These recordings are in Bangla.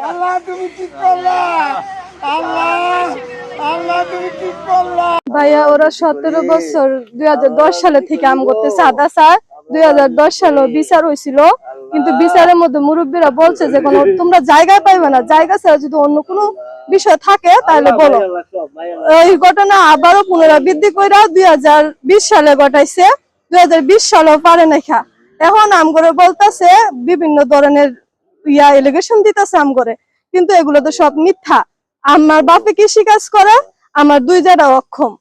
আল্লাহ তুমি কি করলা? আল্লাহ আল্লাহ তুমি কি করলা? ভাইয়া ওরা 17 বছর 2010 সালে থেকে আম করতেছে আদা স্যার 2010 সালে বিচার হয়েছিল, কিন্তু বিচারের মধ্যে মুরব্বীরা বলছে যে কোনো তোমরা জায়গায় পাইবে না, জায়গা ছাড়া যদি অন্য কোনো বিষয় থাকে তাহলে বলো। এই ঘটনা আবারও পুনরাবৃত্তি করে 2020 সালে ঘটাইছে, 2020 সালেও পারে না খা। এখন আম করে বলতেছে বিভিন্ন ধরনের এলিগেশন দিতেছে আম করে, কিন্তু এগুলো তো সব মিথ্যা। আমার বাপে কৃষিকাজ করে, আমার দুই জায়গা অক্ষম।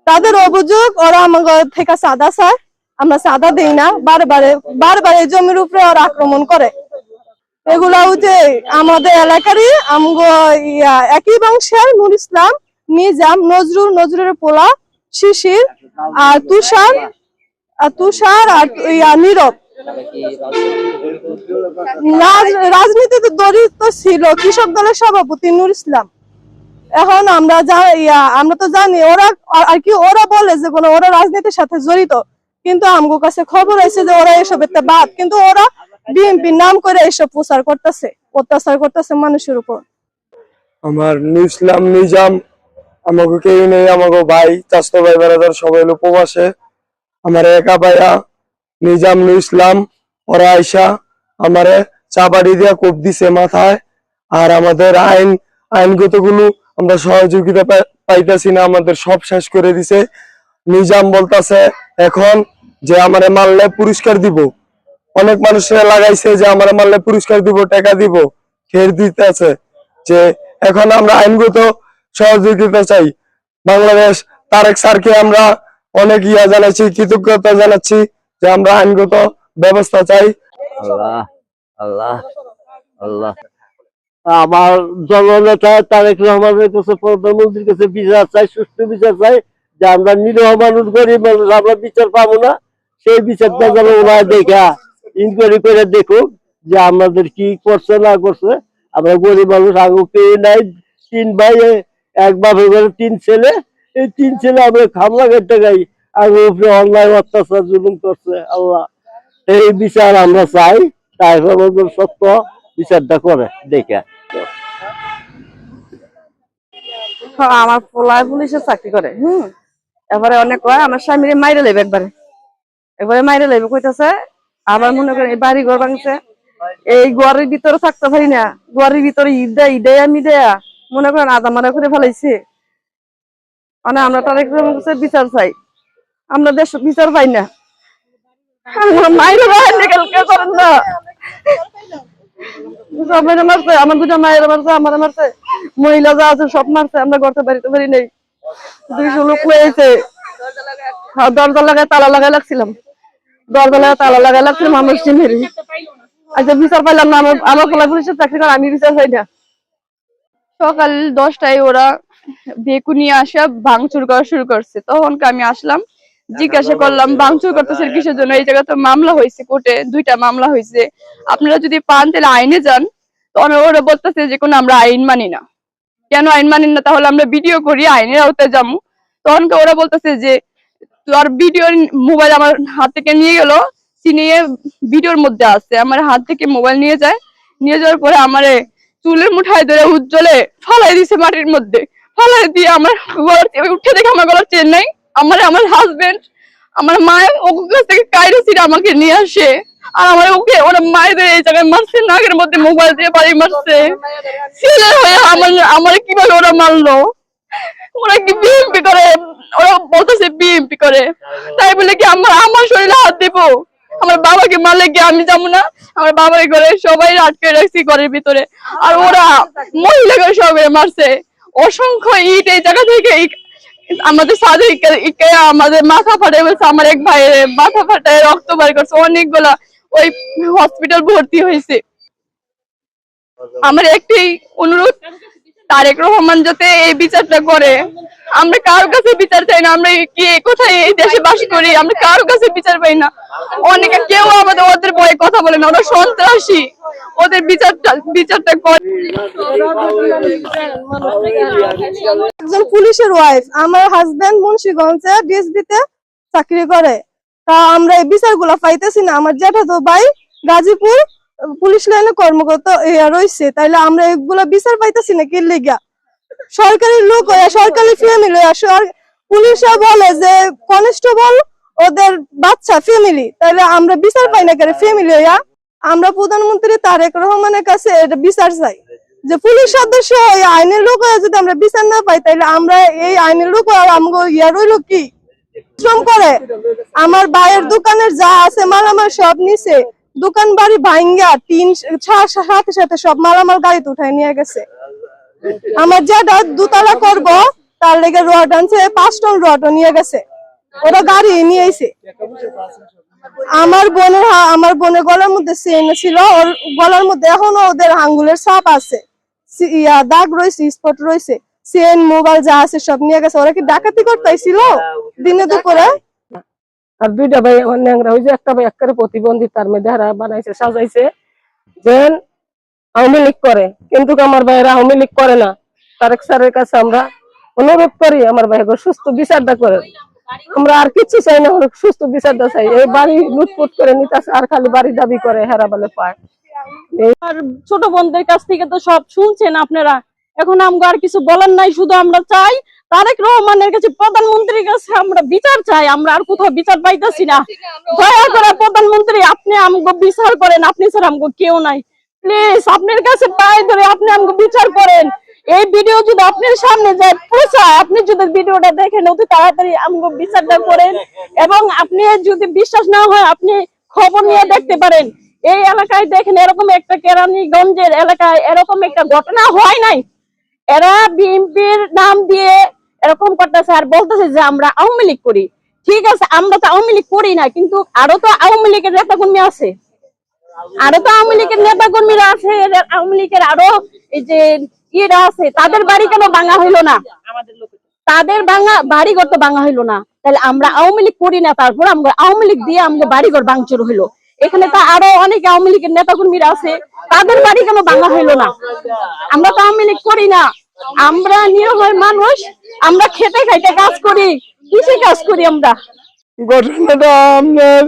তাদের অভিযোগ ওরা আমাদের থেকে চাঁদা চায়, আমরা চাঁদা দিই না, বারবার এই জমির উপরে ওরা আক্রমণ করে। এগুলাও যে আমাদের এলাকারই একই বংশের নুর ইসলাম, নিজাম, নজরুলের পোলা, শিশির আর তুষার আর নীরব রাজনীতিতে জড়িত ছিল কৃষক দলের সভাপতি নুর ইসলাম। এখন আমরা তো জানি ওরা আর কি, ওরা বলে যে ওরা রাজনীতির সাথে জড়িত, কিন্তু আমগো কাছে খবর আছে যে ওরা এসব একটা বাদ, কিন্তু ওরা বিএনপির নাম করে এসব প্রচার করতেছে, অত্যাচার করতেছে মানুষের উপর। আমার ইসলাম নিজাম আমাকে কেউ নেই, আমাকে ভাই চাস্তো ভাই বেড়াদার সবাই উপবাসে। আমার একা ভাইয়া নিজাম ইসলাম ওরা আইসা আমারে চাবাড়ি দিয়া কোপ দিছে মাথায়। আর আমাদের আইনগত গুলো আমরা সহযোগিতা পাইতেছি না, আমাদের সব শেষ করে দিছে। নিজাম বলতাছে এখন যে আমারে মারলে পুরস্কার দিব, অনেক মানুষেরা লাগাইছে যে আমারে মারলে পুরস্কার দিব, টাকা দিব, খের দিতে আছে। যে এখন আমরা আইনগত সহযোগিতা চাই। বাংলাদেশ তারেক স্যারকে আমরা অনেক জানাচ্ছি, কৃতজ্ঞতা জানাচ্ছি যে আমরা আইনগত ব্যবস্থা চাই। আল্লাহ আল্লাহ আল্লাহ আমার জননেতা তারেক রহমানের কাছে, প্রধানমন্ত্রীর কাছে বিচার চাই, সুষ্ঠু বিচার চাই, যে আমরা নিরীহ মানুষ, গরিব মানুষ, আমরা বিচার পাবো না। সেই বিচারটা যেন ওনারা দেখা ইনকোয়ারি করে দেখুক যে আমাদের কি করছে না করছে। আমরা গরিব মানুষ, আগে পেয়ে নাই, 3 ভাই, এক বাপের ঘরে 3 ছেলে, এই 3 ছেলে আমরা খামলা কেটে গাই, আগে উপরে অন্যায় অত্যাচার জুলুম করছে। আল্লাহ এই বিচার আমরা চাই, তারপর সত্য বিচারটা করে দেখে। আমার পোলায় পুলিশের চাকরি করে, এবারে অনেক কয় আমার স্বামীরে মাইরে লেবে, একবারে মাইরে লেবে কইতাছে। আবার মনে করেন এই বাড়ি ঘর ভাঙছে, এই ঘরের ভিতরে থাকতে পারি না, ঘরের ভিতরে ঈদে আমি দেয়া মনে করেন আদা মারা করে ফেলাইছে। মানে আমরা তারেক রহমান কাছে বিচার চাই, আমরা দেশ বিচার পাই না। মাইরে করেন না, সবাই মারছে, আমার 2টা মায়ের মারছে, আমার মারছে, মহিলা যা আছে সব মারছে, আমরা করতে পারি নাই। 200 লোক হয়েছে, দরজা লাগায় তালা লাগাই লাগছিলাম, আমার সিমেরি। আচ্ছা বিচার পাইলাম না, আমার পোলা পুলিশের চাকরি করে, আমি বিচার পাই না। সকাল 10টায় ওরা বেকু নিয়ে আসা ভাঙচুর করা শুরু করছে, তখন আমি আসলাম, জিজ্ঞাসা করলাম ভাঙচুর করতেছে কিসের জন্য। এই জায়গায় তো মামলা হয়েছে, কোর্টে 2টা মামলা হয়েছে, আপনারা যদি পান তাহলে আইনে যান। তখন ওরা বলতেছে যে কোনো আমরা আইন মানি না। কেন আইন মানি না? তাহলে আমরা ভিডিও করি, আইনের আওতায় যাবো। তখন ওরা বলতেছে যে তোর ভিডিও মোবাইল আমার হাত থেকে নিয়ে গেল, চিনিয়ে ভিডিওর মধ্যে আছে, আমার হাত থেকে মোবাইল নিয়ে যাওয়ার পরে আমারে চুলের মুঠায় ধরে উজ্জ্বলে ফালাই দিছে মাটির মধ্যে, ফালাই দিয়ে আমার উঠে দেখে আমার গলার চেন নাই। আমার হাজবেন্ড, আমার মায়ের ওর কাছ থেকে কাইরে ছিঁড়ে আমাকে নিয়ে আসে, আর আমার ওরা মায়ের এই জায়গায় মারছে, নাকের মধ্যে মোবাইল দিয়ে বাড়ি মারছে। ছেলে হয়ে আমার কিভাবে ওরা মারলো? ওরা কি বিএমপি করে? ওরা বলতেছে বিএমপি করে, তাই বলে কি আমার শরীরে হাত দিব? আমার বাবাকে মারলে কি আমি যাবো না? আমার বাবার ঘরে সবাই আটকে রাখছি ঘরের ভিতরে, আর ওরা মহিলাকে সবাই মারছে। অসংখ্য ইট এই জায়গা থেকে আমাদের সাথে আমাদের মাথা ফাটাই বলছে, আমার এক ভাইয়ের মাথা ফাটায় রক্ত বাড়ি করছে, অনেকগুলা ওই হসপিটাল ভর্তি হয়েছে। আমার একটাই অনুরোধ, তারেক রহমান যাতে এই বিচারটা করে। আমরা কারোর কাছে বিচার চাই না, আমরা কি কোথায় এই দেশে বাস করি, আমরা কারোর কাছে বিচার পাই না। অনেকে কেউ ওদের ভয়ে কথা বলে না, ওরা সন্ত্রাসী, ওদের বিচারটা করে। একজন পুলিশের ওয়াইফ, আমার হাজবেন্ড মুন্সিগঞ্জে ডিএসবিতে চাকরি করে, তা আমরা এই বিচারগুলো পাইতেছি না। আমার জ্যাঠাতো ভাই গাজীপুর পুলিশ লাইনে কর্মকর্তা রয়েছে, তাইলে আমরা এগুলা বিচার পাইতেছি না কি লেগা? সরকারি লোক সরকারি ফ্যামিলি পুলিশরা বলে যে কনস্টেবল ওদের বাচ্চা ফ্যামিলি, তাইলে আমরা বিচার পাই না কেন ফ্যামিলি হইয়া? আমরা প্রধানমন্ত্রী তারেক রহমানের কাছে এটা বিচার চাই যে পুলিশ সদস্য ওই আইনের লোক হয়ে যদি আমরা বিচার না পাই, তাইলে আমরা এই আইনের লোক আমাকে রইল কি শ্রম করে। আমার ভাইয়ের দোকানের যা আছে মালামাল সব নিছে, দোকান বাড়ি ভাঙ্গা টিন সাথে সাথে সব মালামাল গাড়িতে উঠায় নিয়ে গেছে। আমার যেটা দুতলা করব তার লেগে রড আনছে, 5 টন রড নিয়ে গেছে, ওরা গাড়ি নিয়ে এসে। আমার বোনের গলার মধ্যে চেইন ছিল, ওর গলার মধ্যে এখনো ওদের আঙ্গুলের ছাপ আছে, দাগ রয়েছে, স্পট রয়েছে। চেইন মোবাইল যা আছে সব নিয়ে গেছে। ওরা কি ডাকাতি করতেছিল দিনে দুপুরে? আর দুইটা ভাই আমার ন্যাংরা, ওই যে একটা ভাই একেবারে প্রতিবন্ধী, তার মধ্যে হারা বানাইছে সাজাইছে যে আওয়ামী লীগ করে, কিন্তু আমার ভাইয়েরা আওয়ামী লীগ করে না। তারেক স্যারের কাছে আমরা অনুরোধ করি আমার ভাইকে সুস্থ বিচারটা করে। আমরা আর কিছু চাই না, সুস্থ বিচারটা চাই। এই বাড়ি লুটপুট করে নিতেছে আর খালি বাড়ি দাবি করে, হেরা বলে পায়। আর ছোট বোনদের কাছ থেকে তো সব শুনছেন আপনারা, এখন আমগো আর কিছু বলার নাই। শুধু আমরা চাই তারেক রহমানের কাছে, প্রধানমন্ত্রীর কাছে আমরা বিচার চাই। আমরা আর কোথাও বিচার পাইতেছি না। দয়া করে প্রধানমন্ত্রী আপনি আমগো বিচার করেন, আপনি স্যার আমগো কেউ নাই। প্লিজ আপনার কাছে পায়ে ধরে আপনি আমগো বিচার করেন। এই ভিডিও যদি আপনার সামনে যায় পৌঁছায়, আপনি যদি ভিডিওটা দেখেন অতি তাড়াতাড়ি আমগো বিচারটা করেন। এবং আপনি যদি বিশ্বাস না হয় আপনি খবর নিয়ে দেখতে পারেন। এই এলাকায় দেখেন এরকম একটা কেরানীগঞ্জের এলাকায় এরকম একটা ঘটনা হয় নাই। এরা বিএনপির নাম দিয়ে এরকম করতেছে আর বলতেছে যে আমরা আওয়ামী লীগ করি। ঠিক আছে, আমরা তো আওয়ামী লীগ করি না, কিন্তু আরো তো আওয়ামী লীগের নেতা কর্মী আছে, আওয়ামী লীগের আরো এই যে ইয়েরা আছে, তাদের বাড়ি কেন ভাঙা হইলো না? তাদের বাড়ি ঘর তো ভাঙা হইলো না, তাহলে আমরা আওয়ামী লীগ করি না, তারপর আমরা আওয়ামী লীগ দিয়ে আমরা বাড়ি ঘর ভাঙচুর হইলো। এখানে তো আরো অনেক আওয়ামী লীগের নেতা কর্মীরা আছে, তাদের বাড়ি কেন ভাঙা হইলো না? আমরা তো আওয়ামী লীগ করি না, আমরা নিরীহ মানুষ, আমরা খেতে খাইতে কাজ করি, কৃষি কাজ করি। আমরা ঘটনাটা আপনার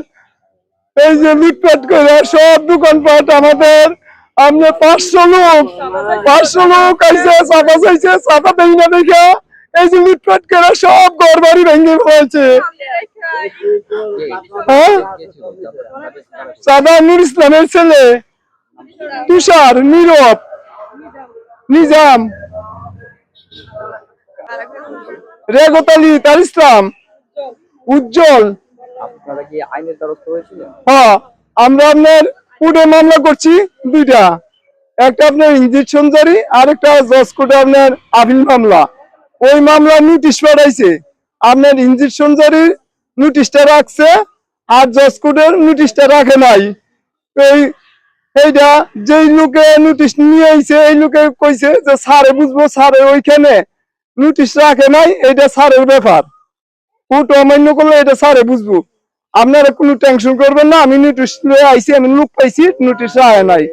এই যে লুটপাট করে সব দোকানপাট আমাদের আপনার 500 লোক আইসে চাঁদা চাইছে, চাঁদা দেই না দেখে এই যে লুটপাট করে সব ঘর বাড়ি ভেঙে ফেলছে। হ্যাঁ, চাঁদা নুর ইসলামের ছেলে, তুষার, নীরব, নিজাম, রেগতালি, তার ইসলাম, উজ্জ্বল। হ্যাঁ, আমরা আপনার কোর্টে মামলা করছি দুইটা, একটা আপনার ইনজেকশন জারি আর একটা জজ কোর্টে আপনার আপিল মামলা। ওই মামলা নোটিশ পাঠাইছে, আপনার ইনজেকশন জারির নোটিশটা রাখছে আর জজ কোর্টের নোটিশটা রাখে নাই। এইটা যেই লোকে নোটিশ নিয়ে আইছে এই লোকে কইছে যে স্যারে বুঝবো, স্যারে ওইখানে নোটিশ রাখে নাই, এটা স্যারের ব্যাপার, কোর্ট অমান্য করলে এটা স্যারে বুঝবো। আপনারা কোনো টেনশন করবেন না, আমি নোটিশ আইছি, আমি লোক পাইছি, নোটিশ রাখে নাই।